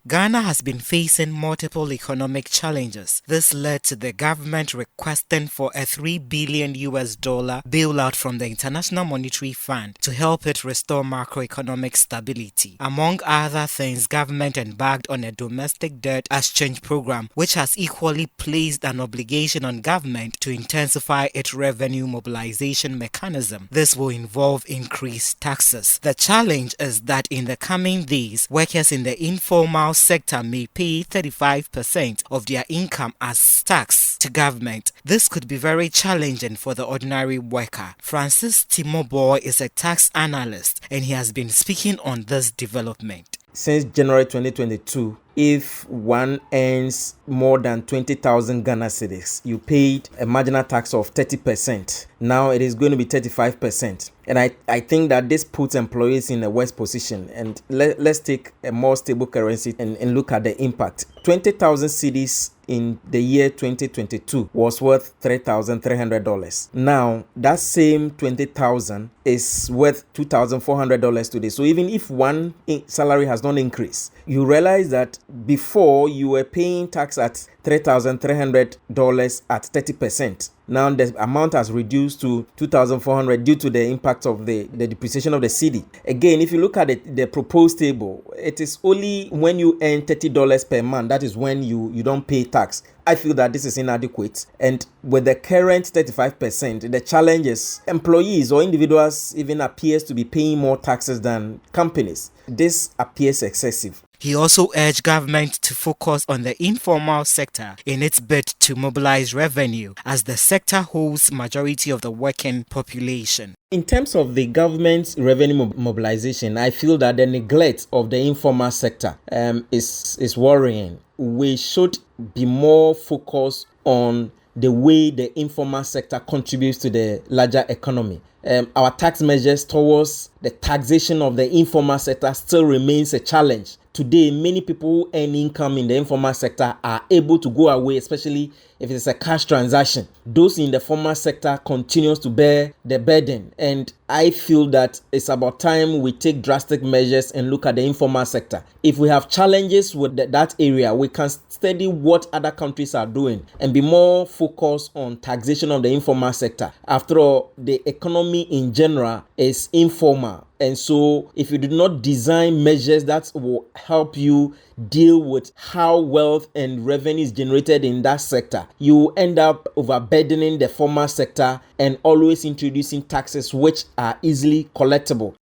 Ghana has been facing multiple economic challenges. This led to the government requesting for a $3 billion bailout from the International Monetary Fund to help it restore macroeconomic stability. Among other things, government embarked on a domestic debt exchange program, which has equally placed an obligation on government to intensify its revenue mobilization mechanism. This will involve increased taxes. The challenge is that in the coming days, workers in the informal sector may pay 35% of their income as tax to government. This could be very challenging for the ordinary worker. Francis Timoboy is a tax analyst and he has been speaking on this development. Since January 2022, if one earns more than 20,000 Ghana cedis, you paid a marginal tax of 30%. Now it is going to be 35%. And I think that this puts employees in a worse position. And let's take a more stable currency and look at the impact. 20,000 cedis in the year 2022 was worth $3,300. Now, that same 20,000 is worth $2,400 today. So even if one salary has not increased, you realize that before you were paying tax at $3,300 at 30%. Now the amount has reduced to $2,400 due to the impact of the depreciation of the cedi. Again, if you look at the proposed table, it is only when you earn $30 per month, that is when you don't pay tax. I feel that this is inadequate. And with the current 35%, the challenge is employees or individuals even appears to be paying more taxes than companies. This appears excessive. He also urged government to focus on the informal sector in its bid to mobilize revenue, as the sector holds majority of the working population. In terms of the government's revenue mobilization, I feel that the neglect of the informal sector is worrying. We should be more focused on the way the informal sector contributes to the larger economy. Our tax measures towards the taxation of the informal sector still remains a challenge. Today, many people who earn income in the informal sector are able to go away, especially if it's a cash transaction. Those in the formal sector continues to bear the burden. And I feel that it's about time we take drastic measures and look at the informal sector. If we have challenges with that area, we can study what other countries are doing and be more focused on taxation of the informal sector. After all, the economy in general is informal. And so if you do not design measures that will help you deal with how wealth and revenue is generated in that sector, you end up overburdening the formal sector and always introducing taxes which are easily collectible.